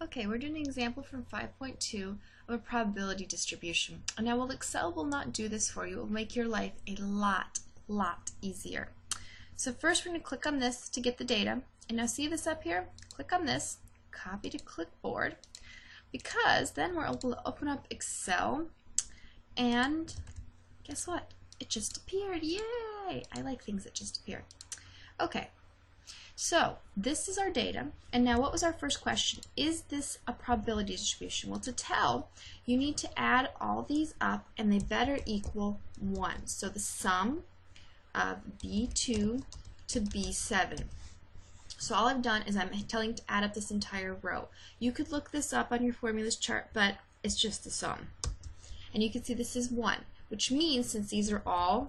Okay, we're doing an example from 5.2 of a probability distribution. Now, while Excel will not do this for you, it will make your life a lot easier. So first we're going to click on this to get the data. And now see this up here? Click on this, copy to clipboard, because then we're able to open up Excel and guess what? It just appeared. Yay! I like things that just appear. Okay. So this is our data, and now what was our first question? Is this a probability distribution? Well, to tell, you need to add all these up, and they better equal 1. So the sum of B2 to B7. So all I've done is I'm telling to add up this entire row. You could look this up on your formulas chart, but it's just the sum. And you can see this is 1, which means since these are all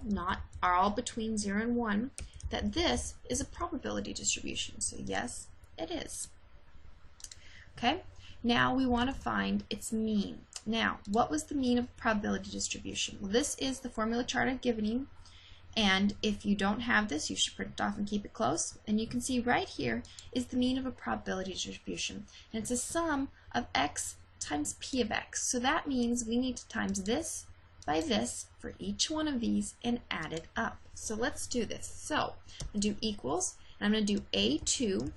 between 0 and 1, that this is a probability distribution. So yes, it is. Okay, now we want to find its mean. Now, what was the mean of a probability distribution? Well, this is the formula chart I've given you, and if you don't have this, you should print it off and keep it close. And you can see right here is the mean of a probability distribution, and it's a sum of x times p of x. So that means we need to times this by this for each one of these and add it up. So let's do this. So I'm going to do equals, and I'm going to do A2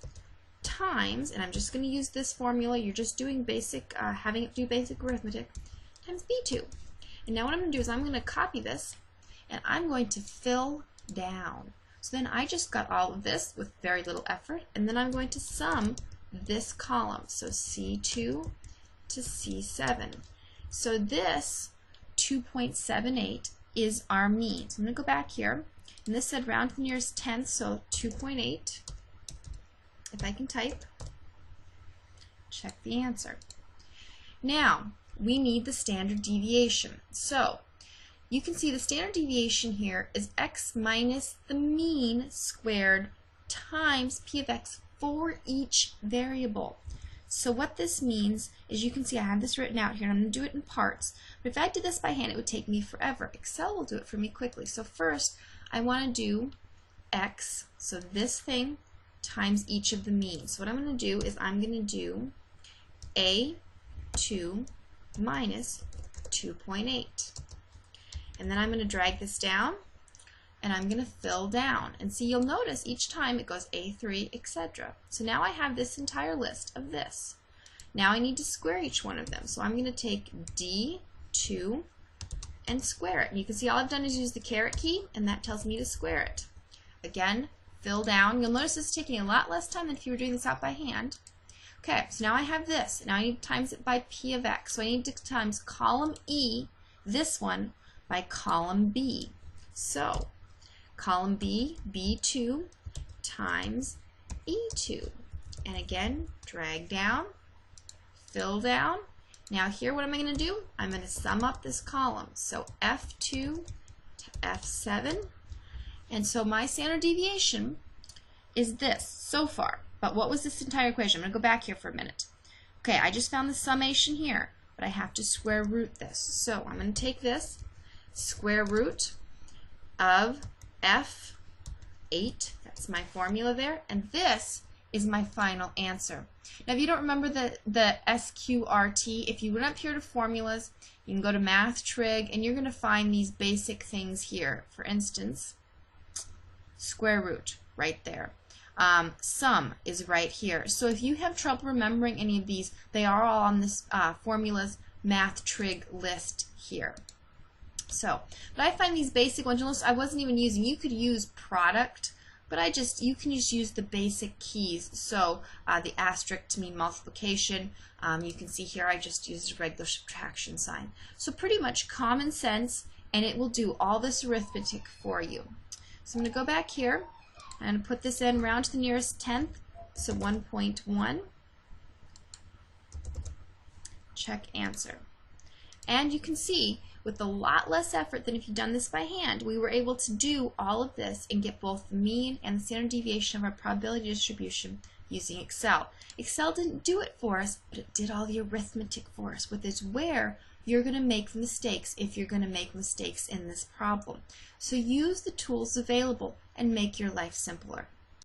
times, and I'm just going to use this formula. You're just doing basic, having it do basic arithmetic, times B2. And now what I'm going to do is I'm going to copy this, and I'm going to fill down. So then I just got all of this with very little effort, and then I'm going to sum this column. So C2 to C7. So this 2.78 is our mean. So I'm going to go back here, and this said round to the nearest tenth, so 2.8. If I can type, check the answer. Now, we need the standard deviation. So, you can see the standard deviation here is x minus the mean squared times p of x for each variable. So what this means is, you can see I have this written out here, and I'm going to do it in parts. But if I did this by hand, it would take me forever. Excel will do it for me quickly. So first, I want to do x, so this thing, times each of the means. So what I'm going to do is I'm going to do A2 minus 2.8. And then I'm going to drag this down, and I'm going to fill down. And see, you'll notice each time it goes A3, etc. So now I have this entire list of this. Now I need to square each one of them. So I'm going to take D2 and square it. And you can see all I've done is use the caret key, and that tells me to square it. Again, fill down. You'll notice it's taking a lot less time than if you were doing this out by hand. Okay, so now I have this. Now I need to times it by P of X. So I need to times column E, this one, by column B. So column B, B2 times E2. And again, drag down, fill down. Now here, what am I going to do? I'm going to sum up this column. So F2 to F7. And so my standard deviation is this so far. But what was this entire equation? I'm going to go back here for a minute. Okay, I just found the summation here, but I have to square root this. So I'm going to take this, square root of F8, that's my formula there, and this is my final answer. Now if you don't remember the SQRT, if you went up here to formulas, you can go to Math Trig, and you're going to find these basic things here. For instance, square root, right there. Sum is right here. So if you have trouble remembering any of these, they are all on this formulas Math Trig list here. So, but I find these basic ones, you'll notice I wasn't even using, you could use product, but you can just use the basic keys. So the asterisk to mean multiplication. You can see here I just used a regular subtraction sign. So pretty much common sense, and it will do all this arithmetic for you. So I'm going to go back here and put this in round to the nearest tenth, so 1.1. Check answer. And you can see, with a lot less effort than if you'd done this by hand, we were able to do all of this and get both the mean and the standard deviation of our probability distribution using Excel. Excel didn't do it for us, but it did all the arithmetic for us, which is where you're going to make mistakes if you're going to make mistakes in this problem. So use the tools available and make your life simpler.